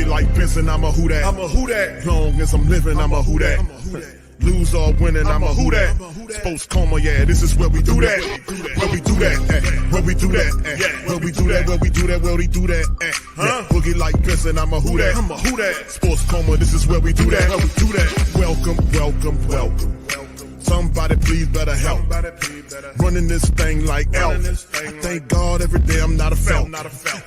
Boogie like Benson, I'm a who that. I'm a who that. Long as I'm living, I'm a who that. Lose or winning, I'm a who that. Sports coma, yeah, this is where we do that. Where we do that, where we do that, where we do that, where we do that, where we do that, Boogie like Benson, I'm a who that. I'm a who that. Sports coma, this is where we do that. Where we do that. Welcome, welcome, welcome. Somebody please better help. Running this thing like Elf. I thank God every day I'm not a felt.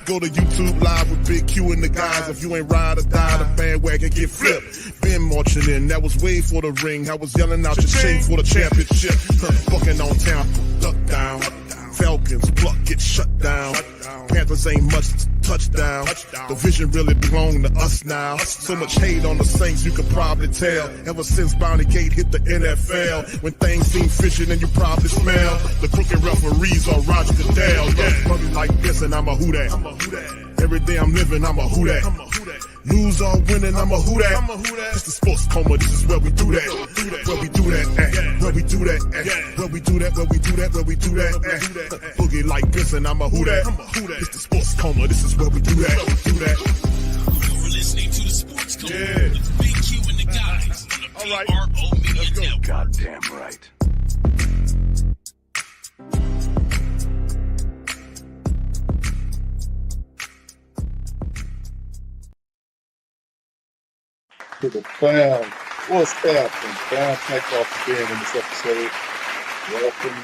Go to YouTube live with Big Q and the guys. If you ain't ride or die, the bandwagon get flipped. Been marching in, that was way for the ring. I was yelling out your shame for the championship. Bucking on town, duck down. Falcons, pluck, get shut down. Panthers ain't much touchdown. The vision really belong to us now. So much hate on the Saints, you could probably tell. Ever since Bounty Gate hit the NFL, when things seem fishy, then you probably smell the crooked referees on Roger Goodell. Yeah, probably like this, and I'm a who that. Every day I'm living, I'm a who that. Lose or winning, I'm a who that. It's the sports coma, this is where we do that. Where we do that, where we do that, where we do that, where we do that, where we do that, Boogie like this, and I'm a who that. It's the sports coma, this is where we do that. You're listening to the sports coma with Big Q and the guys on the PRO Media Network. Goddamn right. To the fam, what's happening? Fam, thank y'all for being in this episode. Welcome.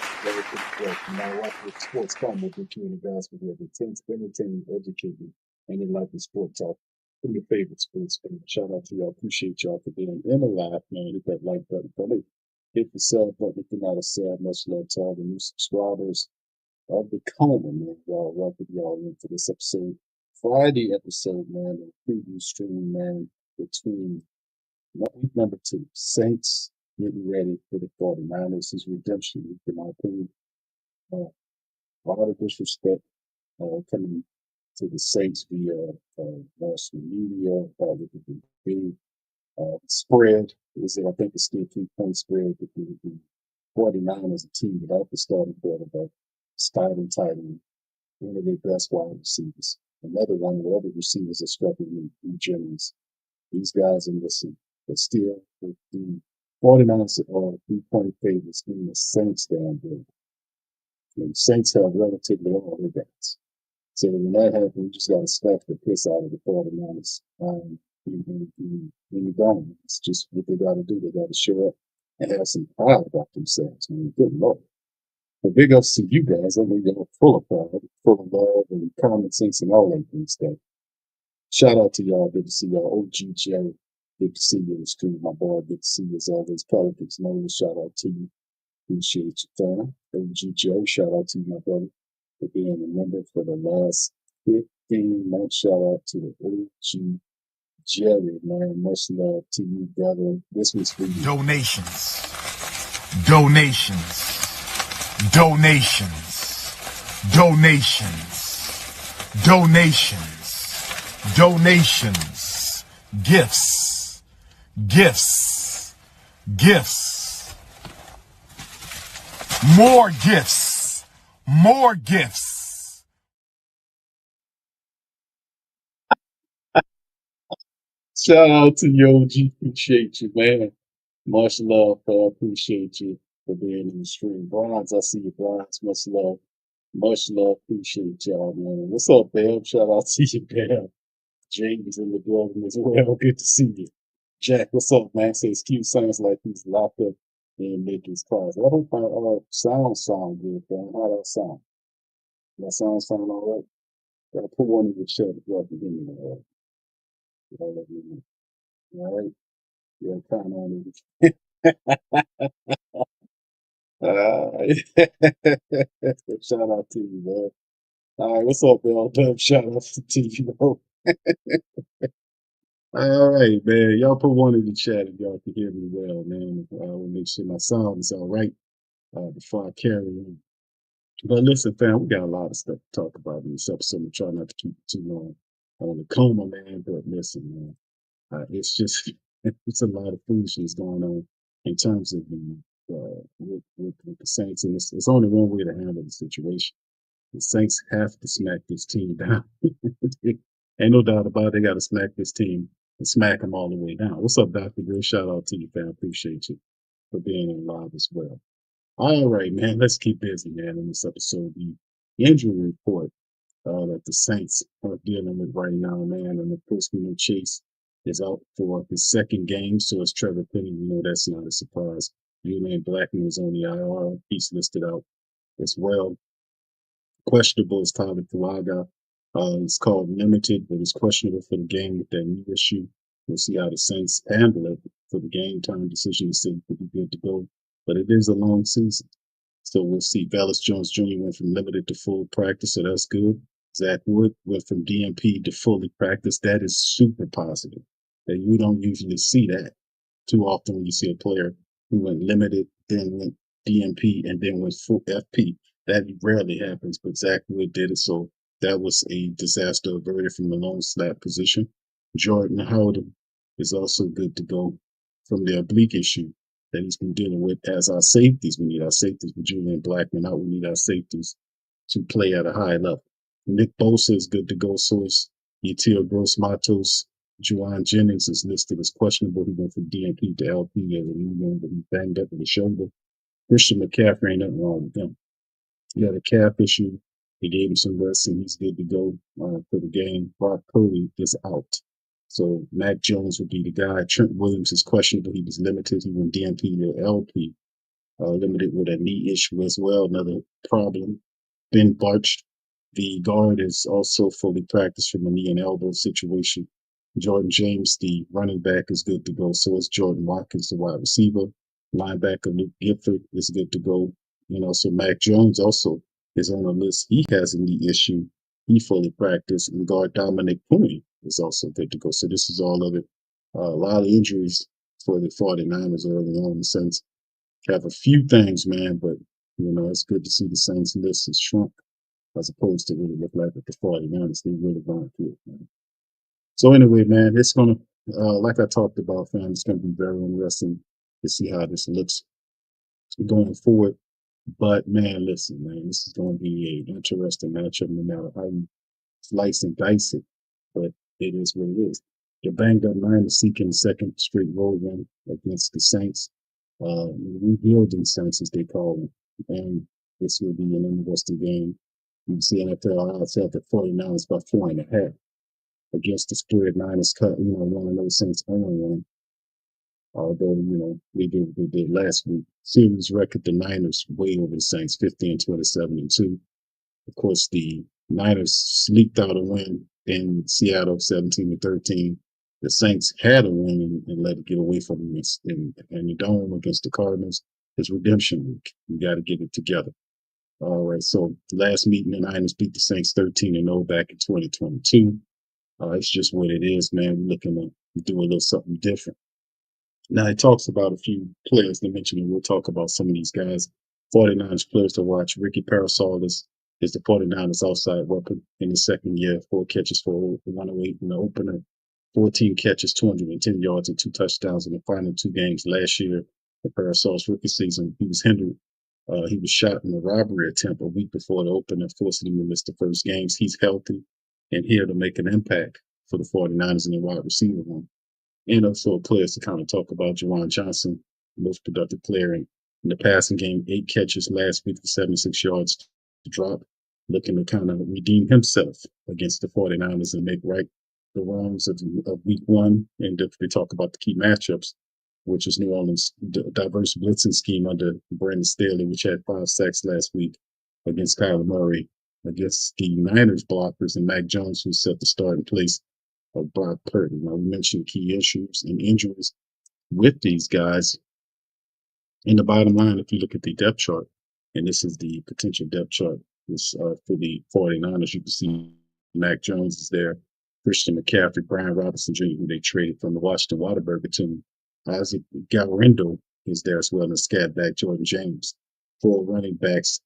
Now, watch the sports come with the Q and the guys for the intense, entertaining, educating, and enlightening sport talk from your favorite sports fans. Shout out to y'all. Appreciate y'all for being in the live, man. Hit that like button. Don't hit the sub button if you're not a sub. Much love to all the new subscribers of the Coma, man. Y'all, welcome y'all into this episode. Friday episode, man, the preview stream, man, between week number 2, Saints getting ready for the 49ers. His redemption week, in my opinion. A lot of disrespect coming to the Saints via national media, with the big spread. I think it's still 3-point spread with the 49ers, a team without the starting quarterback, starting tight end, one of their best wide receivers. Another one of the other receivers are struggling in Jennings. These guys are missing. But still, with the 49ers are 3-point favorites in the Saints down there. And the Saints have relatively all their bats. So when that happens, you just got to slap the piss out of the 49ers. In the dome. It's just what they got to do. They got to show up and have some pride about themselves. I mean, good Lord. But big ups to you guys. I mean, you're full of pride, full of love and common sense and all that good stuff. Shout out to y'all. Good to see y'all. OG Jerry. Good to see you in the stream, my boy. Good to see you as always. Pelicans, no shout out to you. Appreciate you, fam. OG Joe, shout out to you, my brother, for being a member for the last 15 months. Shout out to the OG Jerry, man. Much love to you, brother. This was for you. Donations. Donations. Donations. Donations. Donations. Donations. Gifts. Gifts. Gifts. More gifts. More gifts. Shout out to you, OG. Appreciate you, man. Much love, appreciate you for being in the stream. Bronze, I see you, Bronze. Much love. Much love. Appreciate y'all, man. What's up, Bam? Shout out to you, Bam. James in the building as well. Good to see you. Jack, what's up, man? Says Q sounds like he's locked up in Maker's closet. I hope my sound good, man. How that sound? That sound all right? Gotta put one in the chat if y'all can hear me. All right? All right? Yeah, count on it. Shout out to you, man. All right, what's up, Bill? Dub, shout out to you, bro. All right, man. Y'all put one in the chat if y'all can hear me well, man. I will make sure my sound is all right before I carry on. But listen, fam, we got a lot of stuff to talk about in this episode. I'm trying not to keep it too long on the Coma, man. But listen, man, it's just it's a lot of foolishness going on in terms of the with the Saints, and it's only one way to handle the situation. The Saints have to smack this team down. Ain't no doubt about it. They got to smack this team and smack them all the way down. What's up, Dr. Good? Shout out to you, fam. Appreciate you for being on live as well. All right, man. Let's keep busy, man, in this episode. The injury report that the Saints are dealing with right now, man. And of course, we know Chase is out for his second game, so is Trevor Penny. We know that's not a surprise. Julian Blackman is on the IR. He's listed out as well. Questionable is Tyler Fuaga. It's called limited, but it's questionable for the game with that knee issue. We'll see how the Saints handle it for the game time decision to see if it'll be good to go. But it is a long season. So we'll see. Vallis Jones Jr. went from limited to full practice, so that's good. Zach Wood went from DMP to fully practice. That is super positive. That you don't usually see that too often when you see a player who went limited, then went DMP, and then went full FP. That rarely happens, but Zach Wood did it, so that was a disaster averted from the long snap position. Jordan Howden is also good to go from the oblique issue that he's been dealing with as our safeties. We need our safeties with Julian Blackman out. We need our safeties to play at a high level. Nick Bosa is good to go, so is Yetil Gross Matos. Juwan Jennings is listed as questionable. He went from DNP to LP as a new one, but he banged up with the shoulder. Christian McCaffrey, ain't nothing wrong with him. He had a calf issue. He gave him some rest, and he's good to go for the game. Brock Purdy is out. So Mac Jones would be the guy. Trent Williams is questionable. He was limited. He went DNP to LP, limited with a knee issue as well. Another problem. Ben Barch, the guard, is also fully practiced from a knee and elbow situation. Jordan James, the running back, is good to go. So is Jordan Watkins, the wide receiver. Linebacker Luke Gifford is good to go. So Mac Jones also is on the list. He has a knee issue. He fully practiced. And guard Dominic Pooney is also good to go. So this is all of it. A lot of injuries for the 49ers early on. The Saints have a few things, man, but, it's good to see the Saints list has shrunk as opposed to really look like the 49ers. They really gone through it, man. So anyway, man, it's going to, like I talked about, fam, it's going to be very interesting to see how this looks going forward. But, man, listen, man, this is going to be an interesting matchup no matter how you slice and dice it. But it is what it is. The banged up Niners seeking second straight road win against the Saints. Rebuilding Saints, as they call them. And this will be an interesting game. You see NFL odds have the 49ers by 4.5 against the spread. Niners cut, one of those Saints only one. Although, they did what they did last week. Series record, the Niners way over the Saints, 15-27-2. Of course, the Niners leaked out a win in Seattle, 17-13. The Saints had a win and let it get away from them in the Dome against the Cardinals. It's redemption week. You got to get it together. All right, so last meeting, the Niners beat the Saints 13-0 back in 2022. It's just what it is, man. We're looking to do a little something different. Now, it talks about a few players they mentioned, and we'll talk about some of these guys. 49ers players to watch. Ricky Parasol is the 49ers outside weapon in the second year. 4 catches for 108 in the opener. 14 catches, 210 yards, and 2 touchdowns in the final 2 games last year. In Parasol's rookie season, he was hindered. He was shot in a robbery attempt a week before the opener, forcing him to miss the first games. He's healthy and here to make an impact for the 49ers in the wide receiver room. And also players to kind of talk about. Juwan Johnson, most productive player in the passing game, 8 catches last week for 76 yards to drop, looking to kind of redeem himself against the 49ers and make right the wrongs of week 1. And if they talk about the key matchups, which is New Orleans' diverse blitzing scheme under Brandon Staley, which had 5 sacks last week against Kyler Murray, against the Niners blockers and Mac Jones, who set the start in place of Brock Purdy. Now, we mentioned key issues and injuries with these guys. In the bottom line, if you look at the depth chart, and this is the potential depth chart for the 49ers, you can see Mac Jones is there, Christian McCaffrey, Brian Robinson Jr., who they traded from the Washington Whataburger team. Isaac Galrindo is there as well, and scat back Jordan James. 4 running backs,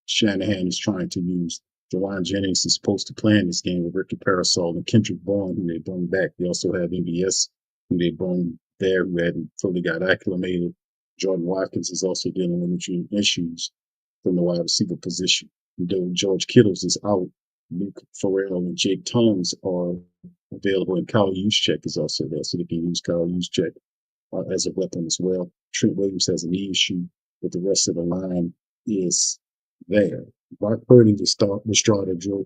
Shanahan is trying to use. Juwan Jennings is supposed to play in this game with Ricky Parasol and Kendrick Bourne, who they bring back. They also have MBS, who they bring there, who hadn't fully got acclimated. Jordan Watkins is also dealing with issues from the wide receiver position. Though George Kittle is out, Luke Farrell and Jake Tongs are available, and Kyle Juszczyk is also there, so they can use Kyle Juszczyk as a weapon as well. Trent Williams has a knee issue, but the rest of the line is there. Brock Purdy was started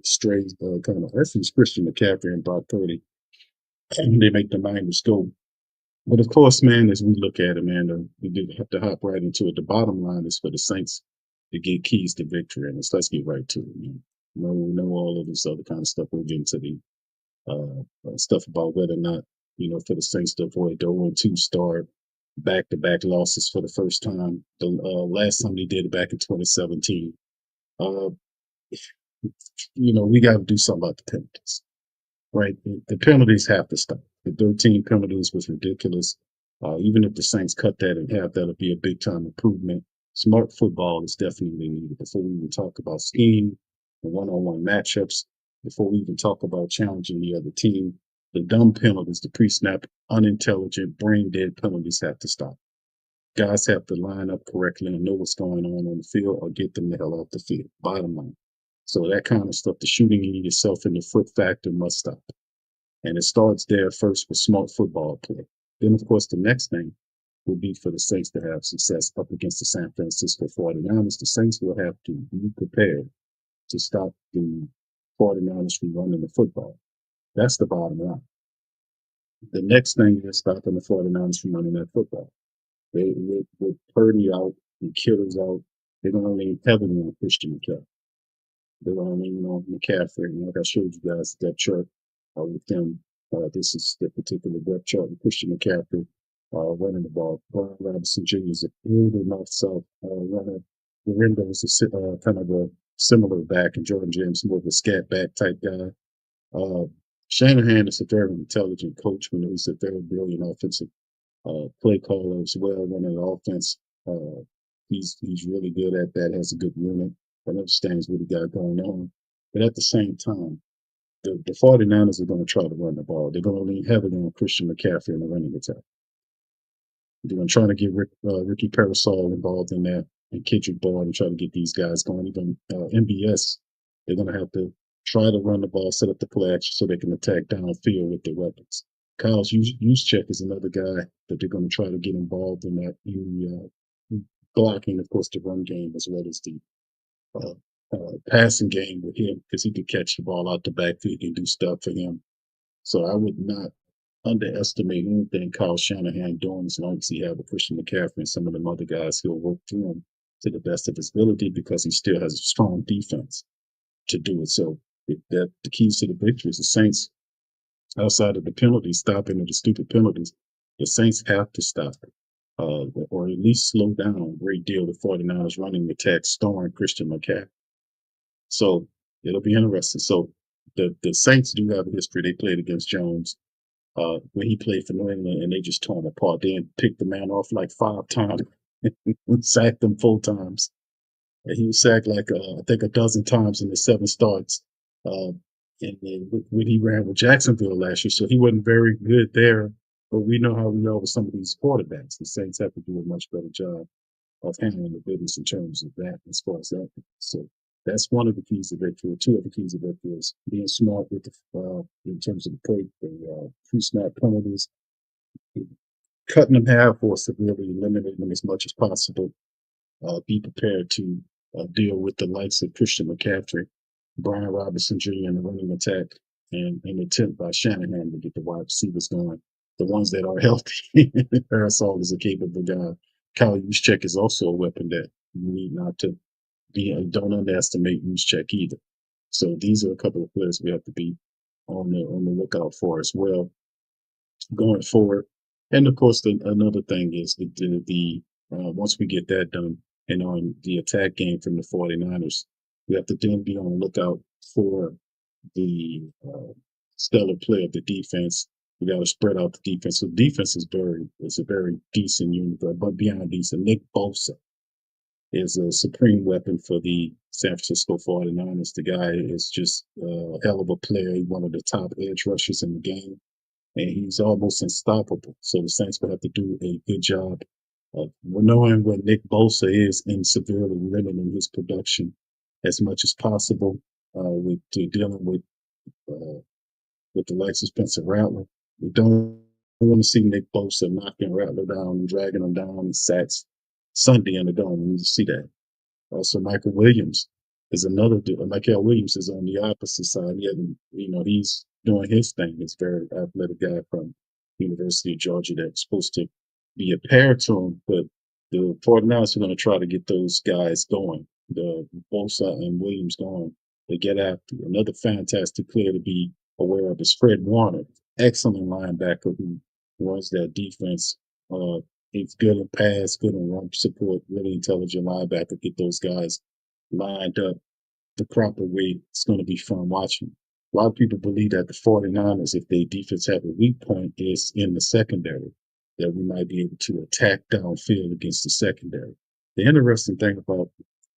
straight, kind of. That's Christian McCaffrey and Brock Purdy. They make the Niners go. But of course, man, as we look at it, man, we do have to hop right into it. The bottom line is for the Saints to get keys to victory, and let's get right to it, man. No, all of this other kind of stuff. We'll get into the stuff about whether or not, for the Saints to avoid the 0-2 start, back-to-back losses for the first time. The last time they did it back in 2017. Uh, we got to do something about the penalties, right? The penalties have to stop. The 13 penalties was ridiculous. Even if the Saints cut that in half, that'll be a big-time improvement. Smart football is definitely needed before we even talk about scheme and one-on-one matchups. Before we even talk about challenging the other team, the dumb penalties, the pre-snap, unintelligent, brain-dead penalties have to stop. Guys have to line up correctly and know what's going on the field, or get them the hell off the field. Bottom line. So that kind of stuff, the shooting in yourself in the foot factor must stop. And it starts there first with smart football play. Then, of course, the next thing will be for the Saints to have success up against the San Francisco 49ers. The Saints will have to be prepared to stop the 49ers from running the football. That's the bottom line. The next thing is stopping the 49ers from running that football. With Purdy out and Kittle's out, they're going to lean heavily on Christian McCaffrey. They're going to lean on McCaffrey. And like I showed you guys that chart with them. This is the particular depth chart with Christian McCaffrey running the ball. Brian Robinson Jr. is a good north-south runner. Lorenzo is kind of a similar back, and Jordan James more of a scat back type guy. Shanahan is a very intelligent coach. We know he's a very brilliant offensive play caller as well. Running the offense, he's really good at that. Has a good unit and understands what he got going on. But at the same time, the 49ers are going to try to run the ball. They're going to lean heavily on Christian McCaffrey in the running attack. They're going to try to get Ricky Parasol involved in that, and Kendrick Bourne, and try to get these guys going. Even MBS, they're going to have to try to run the ball, set up the play action so they can attack downfield with their weapons. Kyle Juszczyk is another guy that they're going to try to get involved in that, blocking, of course, the run game as well as the passing game with him, because he could catch the ball out the backfield and do stuff for him. So I would not underestimate anything Kyle Shanahan doing, as long as he have a Christian McCaffrey and some of them other guys. He'll work through them to the best of his ability, because he still has a strong defense to do it. So the keys to the victory is the Saints, outside of the penalties, stopping of the stupid penalties, the Saints have to stop it. Or at least slow down a great deal the 49ers running attack, starring Christian McCaffrey. So it'll be interesting. So the Saints do have a history. They played against Jones when he played for New England, and they just tore him apart. They picked the man off like 5 times and sacked him 4 times. And he was sacked like, I think, a dozen times in the 7 starts. And then when he ran with Jacksonville last year, so he wasn't very good there. But we know how we are with some of these quarterbacks. The Saints have to do a much better job of handling the business in terms of that, as far as that. So that's one of the keys to victory. 2 of the keys to victory is being smart with in terms of the pre-snap penalties, cutting them half or severely eliminating them as much as possible. Be prepared to deal with the likes of Christian McCaffrey, Brian Robinson Jr. in the running attack, and an attempt by Shanahan to get the wide receivers going, the ones that are healthy. Parasol is a capable guy. Kyle Juszczyk is also a weapon that you need not to be. Don't underestimate Juszczyk either. So these are a couple of players we have to be on the lookout for as well going forward. And of course, another thing is the once we get that done, and on the attack game from the 49ers, we have to then be on the lookout for the stellar play of the defense. We got to spread out the defense. So defense is a very decent unit, but beyond decent. Nick Bosa is a supreme weapon for the San Francisco 49ers. The guy is just a hell of a player. He's one of the top edge rushers in the game, and he's almost unstoppable. So the Saints will have to do a good job of knowing what Nick Bosa is and severely limiting his production as much as possible. dealing with the likes of Spencer Rattler. We don't want to see Nick Bosa knocking Rattler down and dragging him down in sacks Sunday in the dome. We need to see that. Also, Michael Williams is another dude. Michael Williams is on the opposite side. He's doing his thing. He's a very athletic guy from University of Georgia that's supposed to be a pair to him, but the 49ers are going to try to get those guys going, the Bosa and Williams going. They get after you. Another fantastic player to be aware of is Fred Warner, excellent linebacker who runs that defense. He's good in pass, good in run support, really intelligent linebacker. Get those guys lined up the proper way. It's going to be fun watching. A lot of people believe that the 49ers, if their defense have a weak point, is in the secondary, that we might be able to attack downfield against the secondary. The interesting thing about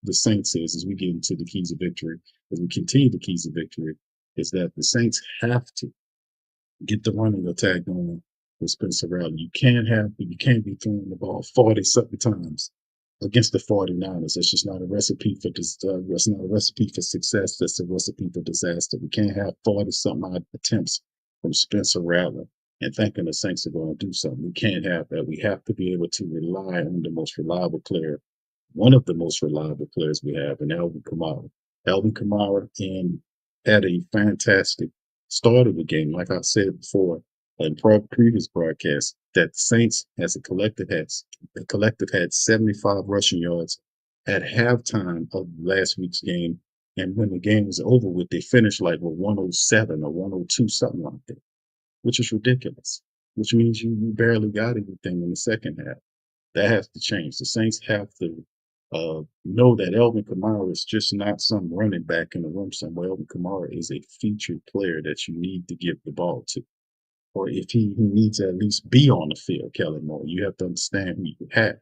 the Saints is, as we get into the keys of victory, as we continue the keys of victory, is that the Saints have to get the running attack going with Spencer Rattler. You can't be throwing the ball 40 something times against the 49ers. That's just not a recipe for this. That's not a recipe for success. That's a recipe for disaster. We can't have 40 something odd attempts from Spencer Rattler and thinking the Saints are going to do something. We can't have that. We have to be able to rely on the most reliable player, one of the most reliable players we have, in Alvin Kamara. Alvin Kamara had a fantastic start of the game. Like I said before in previous broadcasts, that Saints as a collective had 75 rushing yards at halftime of last week's game. And when the game was over with, they finished like with 107 or 102, something like that, which is ridiculous, which means you barely got anything in the second half. That has to change. The Saints have to know that Alvin Kamara is just not some running back in the room somewhere. Alvin Kamara is a featured player that you need to give the ball to. Or if he needs to at least be on the field, Kellen Moore, you have to understand who you have.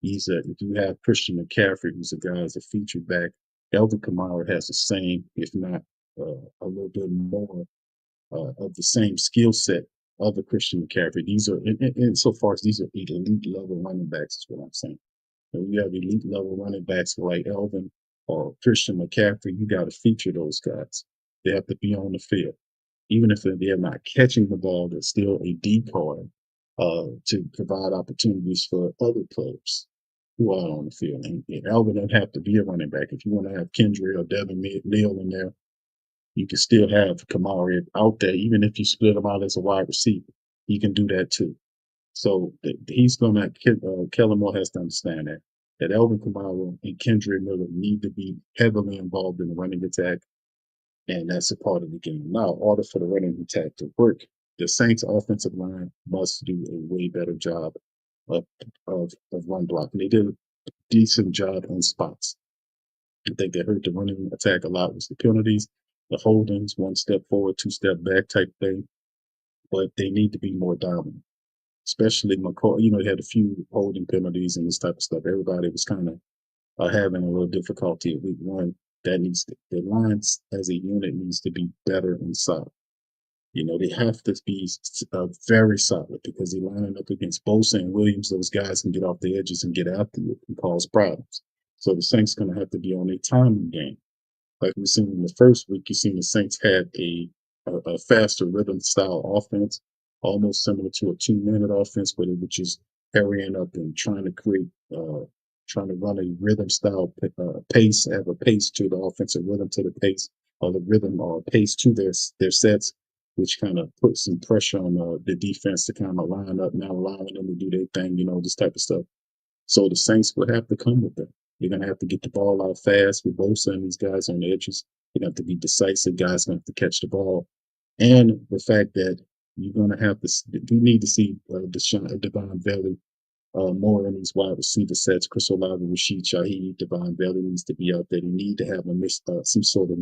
If you have Christian McCaffrey, who's a guy as a featured back, Alvin Kamara has the same, if not a little bit more of the same skill set of the Christian McCaffrey. These are, so far as these are elite level running backs, is what I'm saying. When you have elite level running backs like Elvin or Christian McCaffrey, you got to feature those guys. They have to be on the field. Even if they're not catching the ball, they're still a decoy to provide opportunities for other players who are on the field. And Elvin doesn't have to be a running back. If you want to have Kendry or Devin Neal in there, you can still have Kamara out there, even if you split him out as a wide receiver. He can do that too. So he's going to, Kellen Moore has to understand that Alvin Kamara and Kendrick Miller need to be heavily involved in the running attack, and that's a part of the game. Now, in order for the running attack to work, the Saints' offensive line must do a way better job of run blocking. They did a decent job in spots. I think they hurt the running attack a lot with the penalties, the holdings, one step forward, two step back type thing, but they need to be more dominant. Especially McCoy, he had a few holding penalties and this type of stuff. Everybody was kind of having a little difficulty at week one. The lines as a unit needs to be better and solid. They have to be very solid because they're lining up against Bosa and Williams. Those guys can get off the edges and get after you and cause problems. So the Saints going to have to be on a timing game. Like we've seen in the first week, you've seen the Saints had a faster rhythm style offense, almost similar to a 2-minute offense, but it was just hurrying up and trying to run a rhythm style pace, have a pace to the offensive rhythm to the pace, or the rhythm or pace to their sets, which kind of puts some pressure on the defense to kind of line up, not allowing them to do their thing, this type of stuff. So the Saints would have to come with that. You're going to have to get the ball out fast with Bosa and these guys on the edges. You're going to have to be decisive. Guys going to have to catch the ball. And the fact that you're going to have to, we need to see Devon Valley more in these wide receiver sets. Chris Olave, Rashid Shaheed, Devon Valley needs to be out there. They need to have some sort of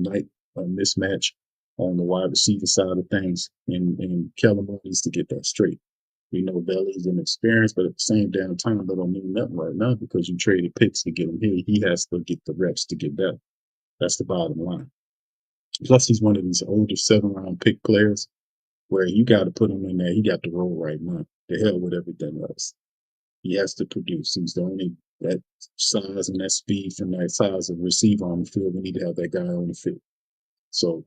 mismatch on the wide receiver side of things. And Kellen Moore needs to get that straight. We know Valley's inexperienced, but at the same damn time, that don't mean nothing right now because you traded picks to get him here. He has to get the reps to get better. That's the bottom line. Plus, he's one of these older 7-round pick players where you got to put him in there. He got to roll right now. The hell with everything else. He has to produce. He's the only that size and that speed and that size of receiver on the field. We need to have that guy on the field. So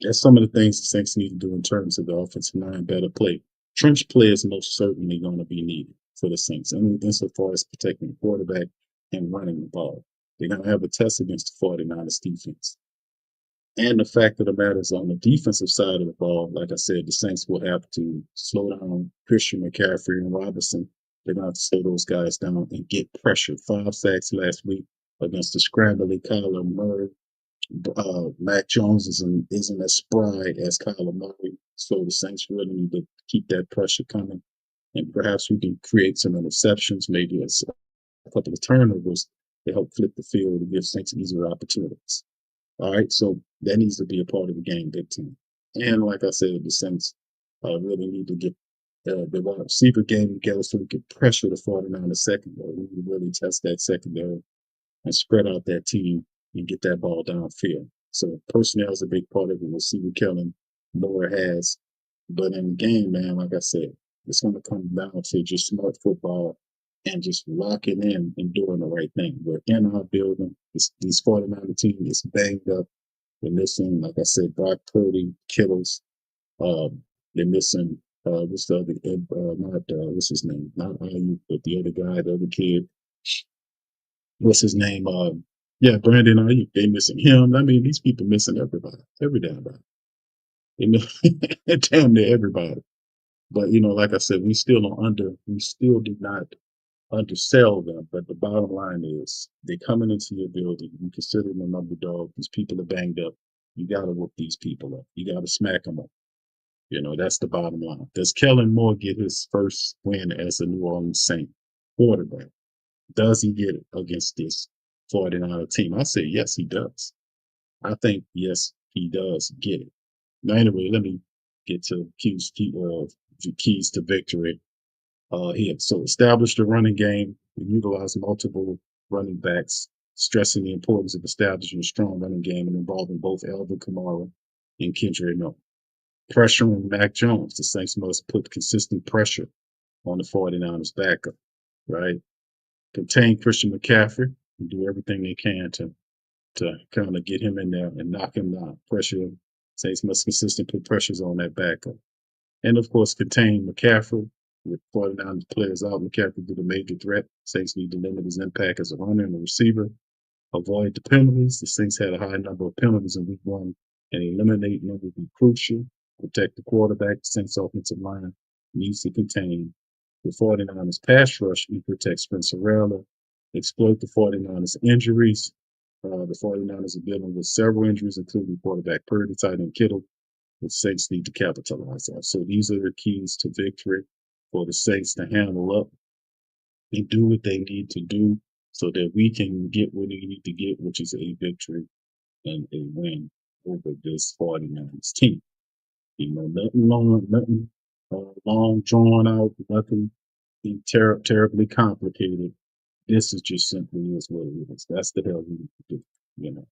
that's some of the things the Saints need to do in terms of the offensive line, better play. Trench play is most certainly going to be needed for the Saints. I mean, insofar as protecting the quarterback and running the ball. They're going to have a test against the 49ers defense. And the fact of the matter is, on the defensive side of the ball, like I said, the Saints will have to slow down Christian McCaffrey and Robinson. They're going to have to slow those guys down and get pressure. 5 sacks last week against the scrambly Kyler Murray. Mac Jones isn't as spry as Kyler Murray, so the Saints really need to keep that pressure coming. And perhaps we can create some interceptions, maybe a couple of turnovers to help flip the field and give Saints easier opportunities. All right, so that needs to be a part of the game, big time. And like I said, the Saints really need to get the wide receiver game together so we can pressure the 49ers secondary. We need to really test that secondary and spread out that team and get that ball downfield. So personnel is a big part of it. We'll see what Kellen Moore has. But in the game, man, like I said, it's going to come down to just smart football and just locking in and doing the right thing. We're in our building. These 49er team is banged up. They're missing, like I said, Brock Purdy, Kittles. They're missing, what's the other, what's his name? Not Aiyuk, but the other guy, the other kid. What's his name? Yeah, Brandon Aiyuk. They missing him. I mean, these people missing everybody, every damn body. They miss damn near everybody. But like I said, we still do not undersell them. But the bottom line is, they're coming into your building. You consider them an underdog. These people are banged up. You got to whoop these people up. You got to smack them up. That's the bottom line. Does Kellen Moore get his first win as a New Orleans Saint quarterback? Does he get it against this 49er team? I say yes, he does. I think yes, he does get it. Now, anyway, let me get to keys to victory. Here, so establish the running game. Utilize multiple running backs, stressing the importance of establishing a strong running game and involving both Alvin Kamara and Kendrick Nunn. Pressuring Mac Jones. The Saints must put consistent pressure on the 49ers backup, right? Contain Christian McCaffrey and do everything they can to kind of get him in there and knock him down. Pressure him. Saints must consistently put pressures on that backup. And of course, contain McCaffrey. With 49 players out, McCaffrey be the major threat. Saints need to limit his impact as a runner and a receiver. Avoid the penalties. The Saints had a high number of penalties in week 1, and eliminating them would be crucial. Protect the quarterback. The Saints offensive line needs to contain the 49ers pass rush and protect Spencer Rattler. Exploit the 49ers injuries. The 49ers are dealing with several injuries, including quarterback Purdy, tight end Kittle. The Saints need to capitalize on. So these are the keys to victory for the Saints to handle up and do what they need to do so that we can get what we need to get, which is a victory and a win over this 49ers team. Nothing long, drawn out, nothing terribly complicated. This is just simply is what it is. That's the hell we need to do.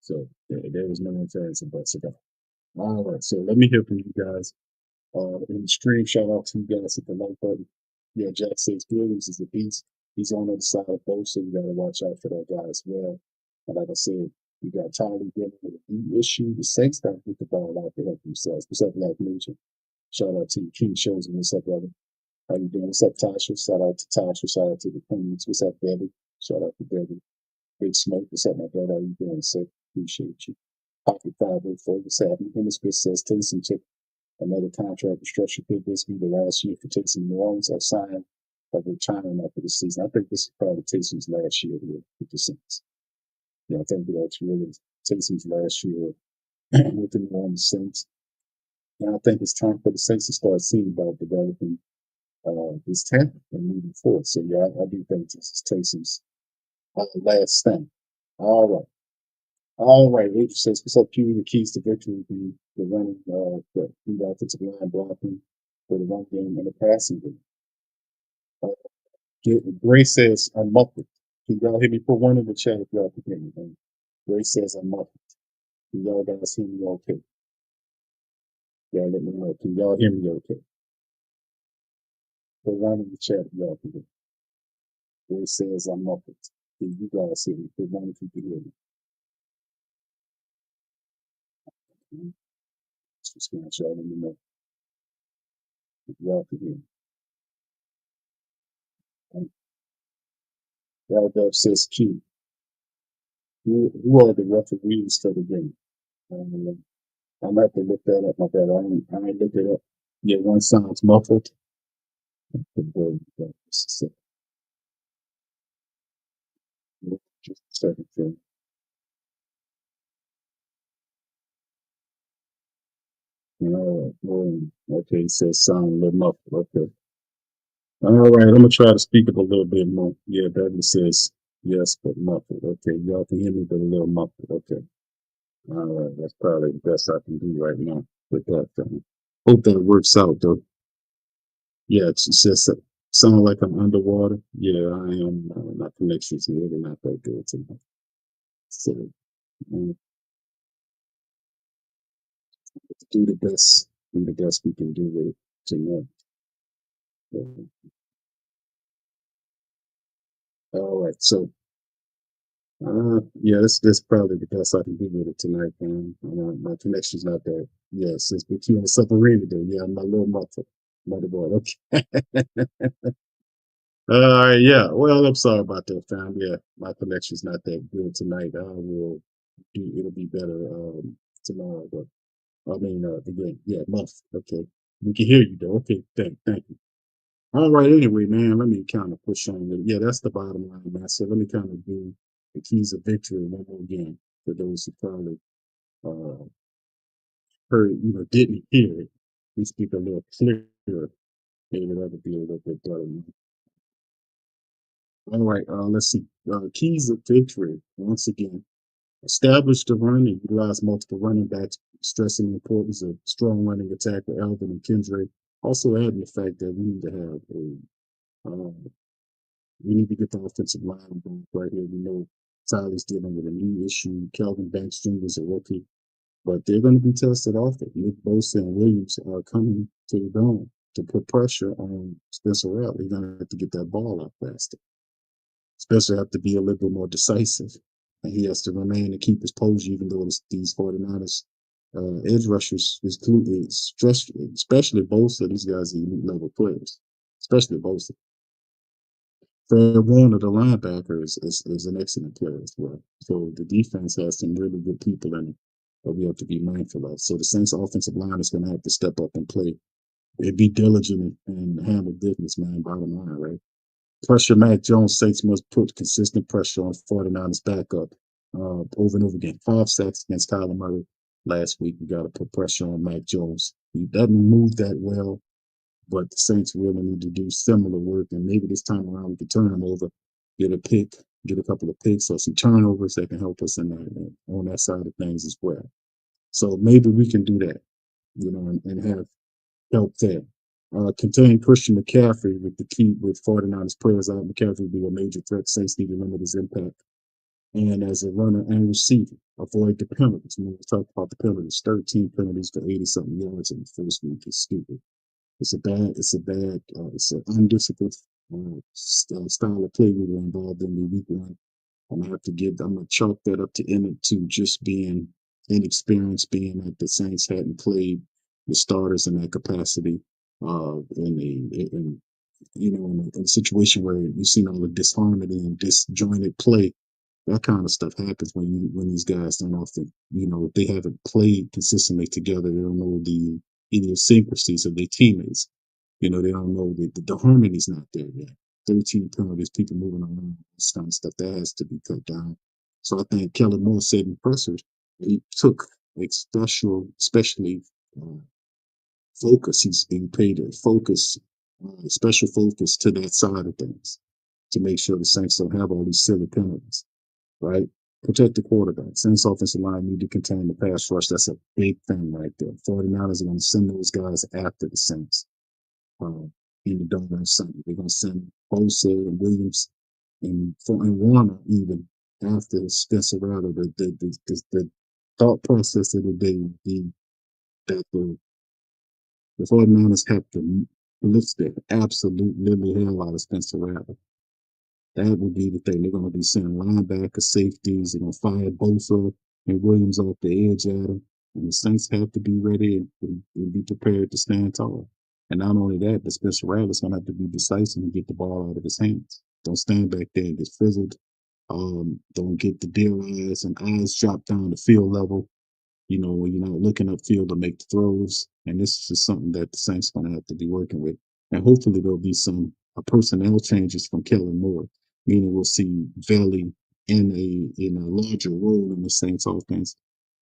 So there was no ifs and buts about it. All right, so let me hear from you guys. In the stream, shout out to you guys at the like button. Yeah, Jack says Williams is a beast. He's on the other side of both, so you got to watch out for that guy as well. And like I said, you got Tyler dealing with a knee issue. The Saints got to get the ball out to help themselves. What's up, Black Nation? Shout out to you, King Shows. What's up, brother? How you doing? What's up, Tasha? Shout out to Tasha. Shout out to the Queens. What's up, Debbie? Shout out to Debbie. Big Smoke. What's up, my brother? How you doing? So appreciate you. Pocket 504. What's happening? Hemisphere says Tennessee took another contract restructure. Could this be the last year for Taysom New Orleans? I've signed of retiring after the season. I think this is probably Taysom's last year here with the Saints. I think that's really Taysom's last year with the New Orleans Saints. And I think it's time for the Saints to start seeing about developing his talent and moving forward. So, yeah, I do think this is Taysom's last thing. All right. All right, Rachel says, what's up, Q? The keys to victory would be the running, the offensive line blocking for the run game and the passing game. Gray says, I'm muffled. Can y'all hear me? Put one in the chat if y'all can hear me. Man. Gray says, I'm muffled. Can y'all guys hear me okay? Y'all let me know. Can y'all hear me okay? Put one in the chat if y'all can hear me. Gray says, I'm muffled. Can you guys hear me? Put one if you can hear me. Just gonna y'all let me know if y'all can hear me. Y'all says Q. Who are the referees for the game? Um, I'm gonna have to look that up. My bad. I ain't looked it up. Yeah, one sounds muffled. Just a second thing. Okay, it says sound a little muffled. Okay. All right, I'm gonna try to speak up a little bit more. Yeah, Beverly says yes, but muffled. Okay, y'all can hear me, but a little muffled. Okay. All right, that's probably the best I can do right now with that thing. Hope that works out though. Yeah, it says sound like I'm underwater. Yeah, I am. My connection's really not that good tonight. So um, do the best, do the best we can do with it tonight. All right, so yeah, that's probably the best I can do with it tonight, man. My connection's not that. Yeah, since we keep on the submarine today, yeah, I'm a little muffled. Motherboard. Okay. All right, yeah. Well, I'm sorry about that, fam. Yeah, my connection's not that good tonight. I will do. It'll be better tomorrow. But I mean, again, yeah, muff. Okay, we can hear you though. Okay, thank you. All right. Anyway, man, let me kind of push on it. Yeah, that's the bottom line, man. So let me kind of do the keys of victory one more again for those who probably uh, heard, didn't hear it. We speak a little clearer. Maybe that'll be a little bit better. All right. Let's see. Keys of victory. Once again, establish the run and utilize multiple running backs, stressing the importance of strong running attack with Alvin and Kendrick. Also adding the fact that we need to have we need to get the offensive line back right here. We know Tyler's dealing with a knee issue. Kelvin Banks Jr. is a rookie, but they're going to be tested often. Nick Bosa and Williams are coming to the dome to put pressure on Spencer Rattler. They're going to have to get that ball out faster. Spencer have to be a little bit more decisive, and he has to remain and keep his pose, even though these 49ers edge rushers is completely stressed, especially Bosa. These guys are elite level players, especially Bosa. Fred Warner, the linebacker, is an excellent player as well. So the defense has some really good people in it that we have to be mindful of. So the Saints offensive line is going to have to step up and play. And be diligent and handle business, man, bottom line, right? Pressure Mac Jones. Saints must put consistent pressure on 49ers backup over and over again. 5 sacks against Kyler Murray last week. We got to put pressure on Mac Jones. He doesn't move that well, but the Saints really need to do similar work. And maybe this time around we can turn him over, get a pick, get a couple of picks or some turnovers that can help us in that, on that side of things as well. So maybe we can do that, and have help there. Contain Christian McCaffrey with the key with 49ers players out. McCaffrey will be a major threat. Saints need to limit his impact. And as a runner and receiver, avoid the penalties. We talked about the penalties. 13 penalties for 80 something yards in the first week is stupid. It's an undisciplined style of play we were involved in the week one. I'm gonna chalk that up to Emmett to just being inexperienced, being that the Saints hadn't played the starters in that capacity. In a situation where you've seen all the disharmony and disjointed play, that kind of stuff happens when these guys don't often, if they haven't played consistently together, they don't know the idiosyncrasies of their teammates. They don't know the harmony's not there yet. 13 penalties, people moving around, this kind of stuff that has to be cut down. So I think Kellen Moore said in pressers, he took especially focus. He's being paid to focus, special focus to that side of things to make sure the Saints don't have all these silly penalties, right? Protect the quarterback. Saints offensive line need to contain the pass rush. That's a big thing right there. 49ers are going to send those guys after the Saints in the dome on Sunday. They're going to send Bosa and Williams and Warner even after Spencer Rattler. The thought process of the day would be that the 49ers have to blitz the absolute living hell out of Spencer Rattler. That would be the thing. They're going to be sending linebacker safeties. They're going to fire Bosa and Williams off the edge at him. And the Saints have to be ready and be prepared to stand tall. And not only that, but Spencer Rattler's going to have to be decisive and get the ball out of his hands. Don't stand back there and get frizzled. Don't get the deer eyes and eyes drop down to field level. When you're not looking upfield to make the throws. And this is just something that the Saints going to have to be working with. And hopefully there'll be some personnel changes from Kellen Moore, meaning we'll see Valley in a larger role in the Saints offense.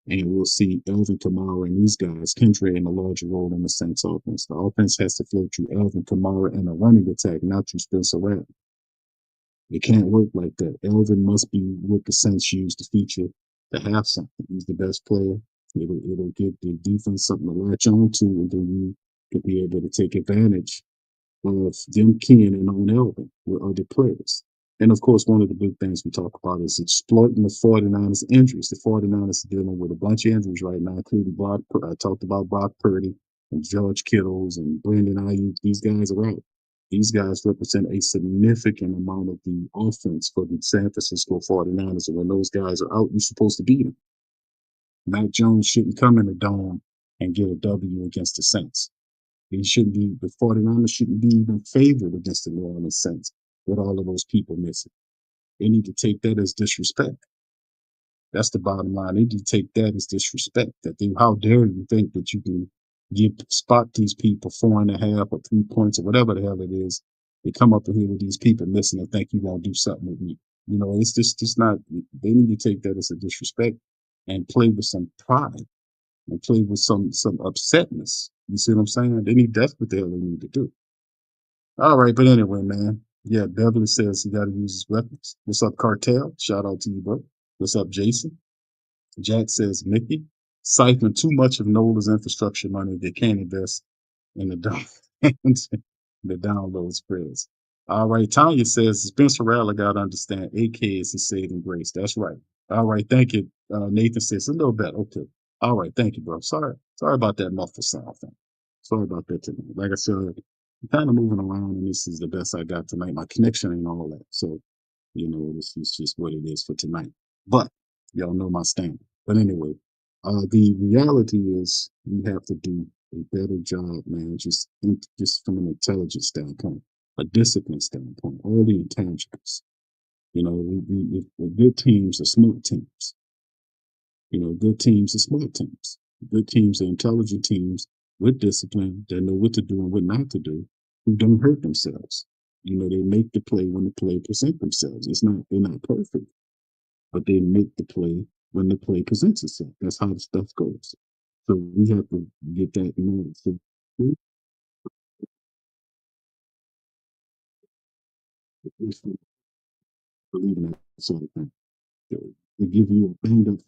And we'll see Elvin Kamara and these guys, Kendra, in a larger role in the Saints offense. The offense has to flow through Elvin Kamara and a running attack, not through Spencer Rattler. It can't work like that. Elvin must be what the Saints use to feature to have something. He's the best player. It'll give the defense something to latch on to, and then you could be able to take advantage of them keying in on Elvin with other players. And of course, one of the big things we talk about is exploiting the 49ers injuries. The 49ers are dealing with a bunch of injuries right now, including I talked about Brock Purdy and George Kittles and Brandon Aiyuk. These guys are out. These guys represent a significant amount of the offense for the San Francisco 49ers. And when those guys are out, you're supposed to beat them. Mac Jones shouldn't come in the dome and get a W against the Saints. The 49ers shouldn't be even favored against the New Orleans Saints with all of those people missing. They need to take that as disrespect. That's the bottom line. They need to take that as disrespect. How dare you think that you can spot these people 4.5 or 3 points or whatever the hell it is. They come up in here with these people missing and think you're going to do something with me. It's just not, they need to take that as a disrespect and play with some pride and play with some upsetness. You see what I'm saying? That's what the hell they need to do. All right, but anyway, man. Yeah, Beverly says he got to use his weapons. What's up, Cartel? Shout out to you, bro. What's up, Jason? Jack says Mickey siphon too much of Nola's infrastructure money. They can't invest in the download spreads. All right, Tanya says Spencer Rattler got to understand AK is his saving grace. That's right. All right, thank you. Nathan says a little bit. Okay. All right, thank you, bro. Sorry about that muffled sound thing. Sorry about that tonight. Like I said, I'm kind of moving around, and this is the best I got tonight. My connection ain't all that, so this is just what it is for tonight. But y'all know my stand. But anyway, the reality is we have to do a better job, man. Just from an intelligence standpoint, a discipline standpoint, all the intangibles. Good teams are smart teams. Good teams are smart teams. Good teams are intelligent teams with discipline that know what to do and what not to do, who don't hurt themselves. They make the play when the play present themselves. They're not perfect, but they make the play when the play presents itself. That's how the stuff goes. So we have to get that in order. So believe in that sort of thing. They give you a banged up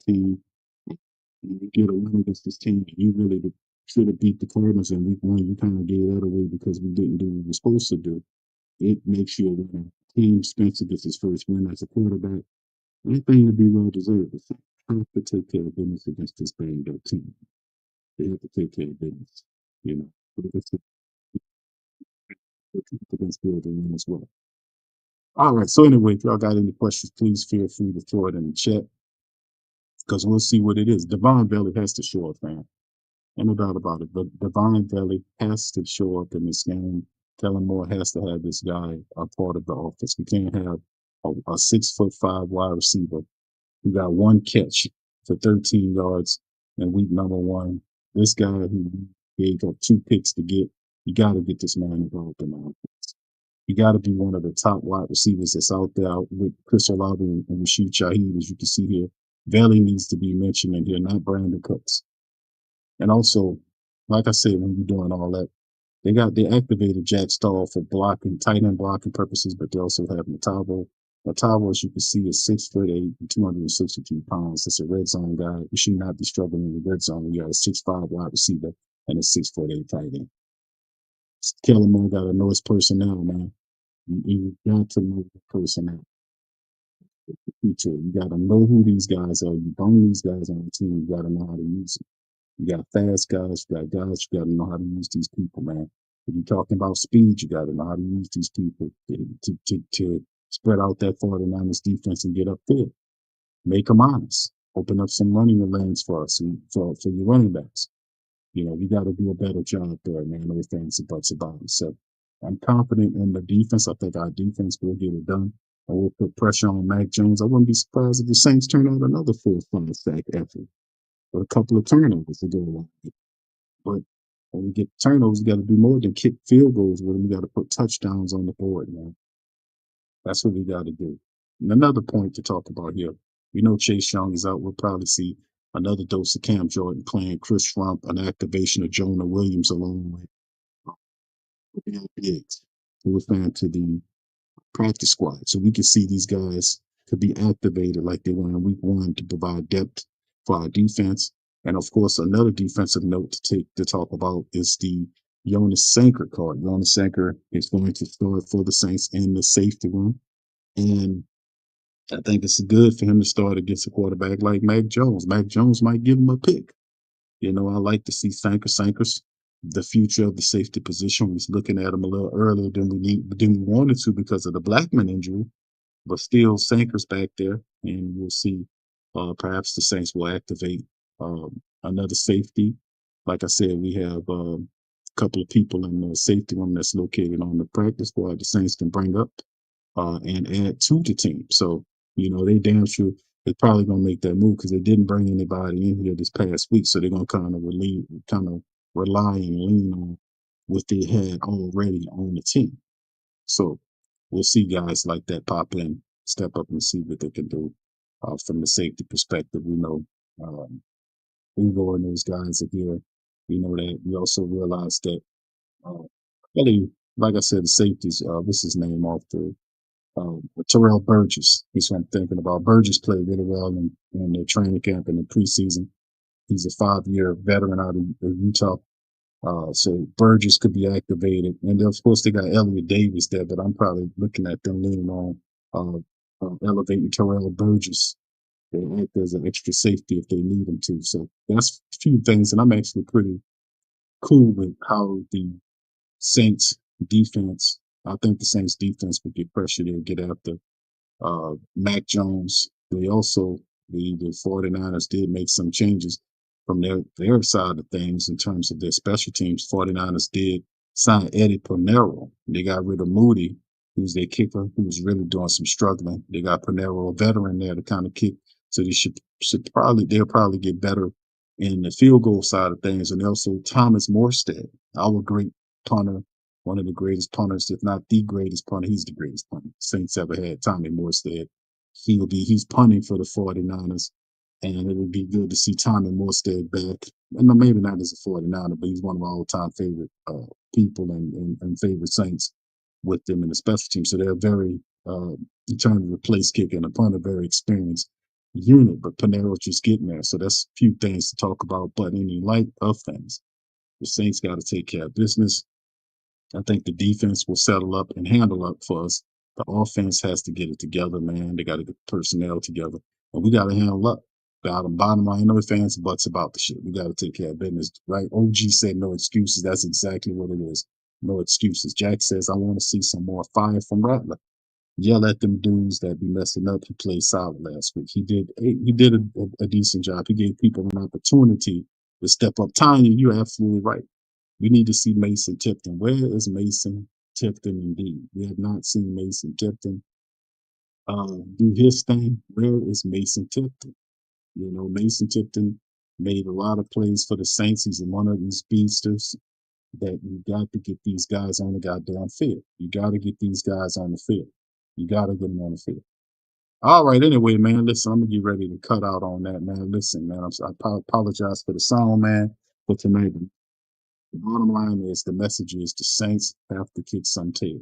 team, and you get a win against this team, and you really should have beat the Cardinals in week 1. You kind of gave that away because we didn't do what we were supposed to do. It makes you a winner. Team Spencer gets his first win as a quarterback. Anything to be well deserved. They have to take care of business against this banged up team. They have to take care of business. But it's against building win as well. All right. So anyway, if y'all got any questions, please feel free to throw it in the chat because we'll see what it is. Devon Valley has to show up, man. No doubt about it. But Devon Valley has to show up in this game. Kellen Moore has to have this guy a part of the offense. We can't have a 6'5" wide receiver who got one catch for 13 yards in week number 1. This guy who gave up 2 picks to get, you got to get this man involved in the offense. You got to be one of the top wide receivers that's out there with Chris Olave and Rashid Shaheed, as you can see here. Valley needs to be mentioned in here, not Brandon Cooks. And also, like I said, when you're doing all that, they activated Jack Stahl for blocking, tight end blocking purposes, but they also have Matavo. Matavo, as you can see, is 6'8" and 262 pounds. That's a red zone guy. You should not be struggling in the red zone when you have a 6'5" wide receiver and a 6'8" tight end. Kellen Moore got to know his personnel, man. You got to know the personnel. You got to know who these guys are. You bring these guys on the team. You got to know how to use them. You got fast guys. You got guys. You got to know how to use these people, man. If you're talking about speed, you got to know how to use these people to spread out that 49ers defense and get up there. Make them honest. open up some running lanes for us and for your running backs. We got to do a better job there, man. No things and buts about it. So I'm confident in the defense. I think our defense will get it done. I will put pressure on Mac Jones. I wouldn't be surprised if the Saints turn out another 4-5 sack effort with a couple of turnovers to go along with it. But when we get turnovers, we got to do more than kick field goals with them. We got to put touchdowns on the board, man. That's what we got to do. And another point to talk about here. We know Chase Young is out. We'll probably see another dose of Cam Jordan playing, Chris Rump, an activation of Jonah Williams along with Bill Biggs, who was found to the practice squad. So we can see these guys could be activated like they were in week one to provide depth for our defense. And of course, another defensive note to talk about is the Jonas Sanker card. Jonas Sanker is going to start for the Saints in the safety room. And I think it's good for him to start against a quarterback like Mac Jones. Mac Jones might give him a pick. I like to see Sanker's the future of the safety position. We're looking at him a little earlier than we wanted to because of the Blackman injury, but still Sanker's back there, and we'll see. Perhaps the Saints will activate another safety. Like I said, we have a couple of people in the safety room that's located on the practice squad the Saints can bring up and add to the team. So, they damn sure they're probably going to make that move because they didn't bring anybody in here this past week. So they're going to kind of rely and lean on what they had already on the team. So we'll see guys like that pop in, step up and see what they can do from the safety perspective. We know Ugo and those guys are here. We know that. We also realize that, really, like I said, the safeties, what's his name off Terrell Burgess. He's what I'm thinking about. Burgess played really well in the training camp and the preseason. He's a 5-year veteran out of Utah. So Burgess could be activated. And of course, they got Elliott Davis there, but I'm probably looking at them leaning on elevating Terrell Burgess to act as an extra safety if they need him to. So that's a few things. And I'm actually pretty cool with how the Saints defense, I think the Saints defense would get pressure to get after Mac Jones. The 49ers did make some changes from their side of things in terms of their special teams. 49ers did sign Eddie Pinero. They got rid of Moody, who's their kicker, who was really doing some struggling. They got Pinero, a veteran there to kind of kick. So they'll probably get better in the field goal side of things. And also Thomas Morstead, our great punter, one of the greatest punters, if not the greatest punter. He's the greatest punter Saints ever had, Tommy Morstead. He's punting for the 49ers, and it would be good to see Tommy Morstead back. And maybe not as a 49er, but he's one of my all-time favorite people and favorite Saints with them in the special team. So they're very, in terms of the place kicker and a punter, very experienced unit, but Pinero's just getting there. So that's a few things to talk about. But in the light of things, the Saints got to take care of business. I think the defense will settle up and handle up for us. The offense has to get it together, man. They got to get the personnel together, and we got to handle up. Bottom line, no fans buts about the shit. We got to take care of business, right? OG said no excuses. That's exactly what it is. No excuses. Jack says, I want to see some more fire from Rattler. Yell at them dudes that be messing up. He played solid last week. He did a decent job. He gave people an opportunity to step up. Tanya, you're absolutely right. We need to see Mason Tipton. Where is Mason Tipton indeed? We have not seen Mason Tipton do his thing. Where is Mason Tipton? Mason Tipton made a lot of plays for the Saints. He's one of these beasters that you got to get these guys on the goddamn field. You got to get these guys on the field. You got to get them on the field. All right. Anyway, man, listen, I'm going to get ready to cut out on that, man. Listen, man, I apologize for the sound, man, for tonight. The bottom line is the message is the Saints have to kick some tail.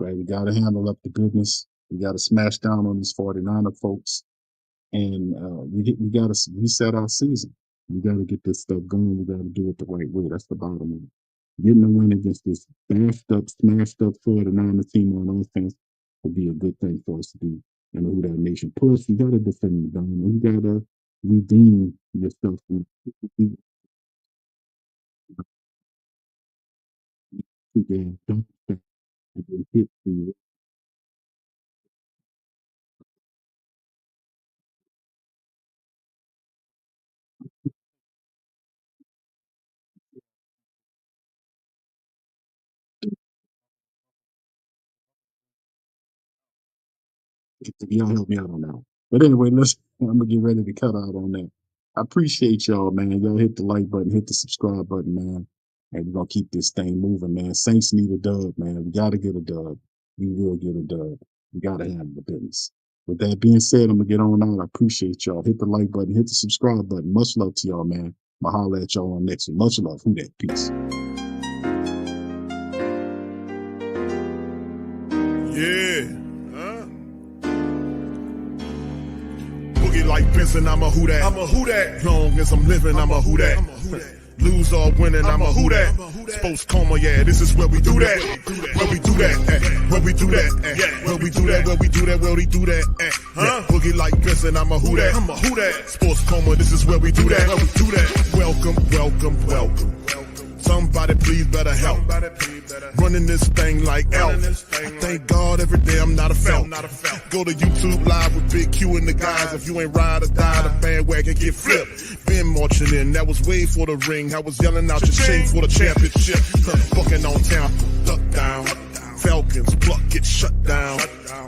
Right? We got to handle up the goodness. We got to smash down on these 49er folks. And we got to reset our season. We got to get this stuff going. We got to do it the right way. That's the bottom line. Getting a win against this smashed up 49er team on offense would be a good thing for us to do in the Who Dat Nation. Plus, you got to defend the dome. You got to redeem yourself from don't hit the Y'all help me out on that. But anyway, I'm gonna get ready to cut out on that. I appreciate y'all, man. Y'all hit the like button, hit the subscribe button, man. And we're gonna keep this thing moving, man. Saints need a dub, man. We gotta get a dub. We will get a dub. We gotta handle the business. With that being said, I'm gonna get on out. I appreciate y'all. Hit the like button, hit the subscribe button. Much love to y'all, man. I'll holler at y'all on next one. Much love. Who that? Peace. Yeah. Boogie like Benson, I'm a who that. I'm a who that. Long as I'm living, I'm a who that. Lose or winning, I'm a who that. Sports coma, yeah, this is where we do that. Where we do that, where we do that, where we do that, where we do that, where we do that, Boogie like Benson, I'm a who that. I'm a who that. Sports coma, this is where we do that. Where we do that. Welcome, welcome, welcome. Somebody please better help. Running this thing like Elf. I thank God every day I'm not a felt. Go to YouTube live with Big Q and the guys. If you ain't ride or die, the bandwagon get flipped. Been marching in, that was way for the ring. I was yelling out your chain for the championship. Bucking on town, duck down. Falcons, pluck, get shut down.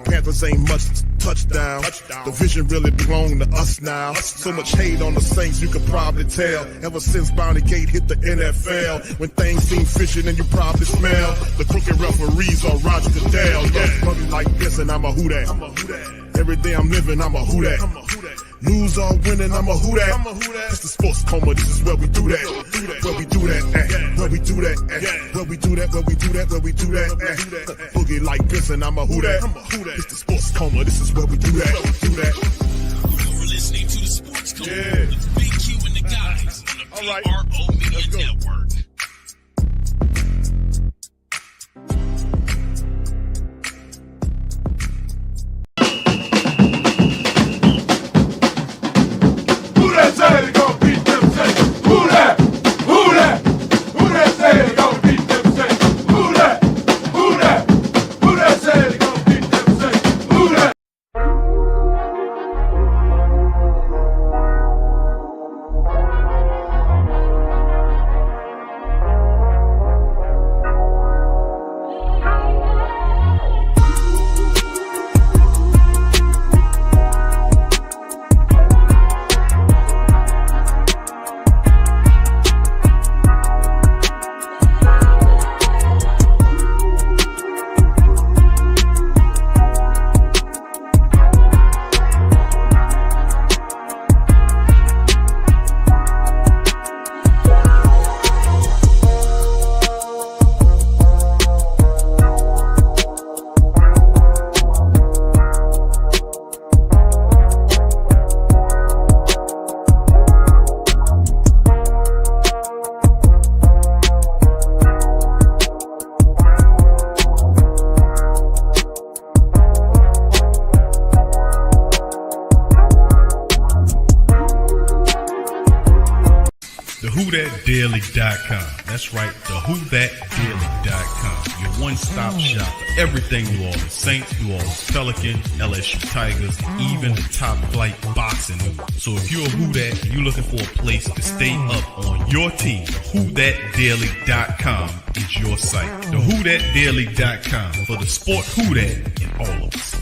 Panthers ain't much touchdown. The vision really belong to us now. So much hate on the Saints, you could probably tell. Ever since Bounty Gate hit the NFL, when things seem fishy and you probably smell the crooked referees on Roger Goodell. Yeah, brother like this and I'm a who that. Every day I'm living, I'm a who that. Lose or winning, I'm a who that. It's the sports coma, this is where we do that. Where we do that, where we do that, where we do that, where we do that, where we do that. Boogie like this and I'm a who that. It's the sports coma, this is where we do that. You're listening to the Sports Coma with Big Q and the guys on the PRO Media Network. WhoThatDaily.com. That's right, the WhoThatDaily.com. Your one-stop shop for everything New Orleans Saints, New Orleans Pelicans, LSU Tigers, even the top flight boxing news. So if you're a Who Dat and you're looking for a place to stay up on your team, WhoThatDaily.com is your site. The WhoThatDaily.com for the sport Who Dat in all of us.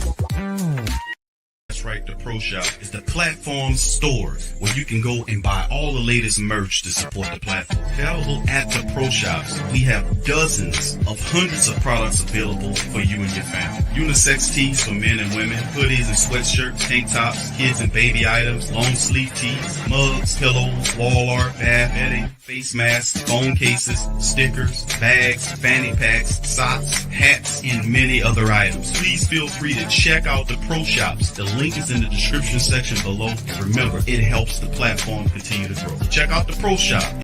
That's right, the Pro Shop is the platform store where you can go and buy all the latest merch to support the platform. Available at the Pro Shops, we have dozens of hundreds of products available for you and your family. Unisex tees for men and women, hoodies and sweatshirts, tank tops, kids and baby items, long sleeve tees, mugs, pillows, wall art, bath bedding, face masks, phone cases, stickers, bags, fanny packs, socks, hats, and many other items. Please feel free to check out the Pro Shops. The link is in the description section below. And remember, it helps the platform continue to grow. Check out the Pro Shop.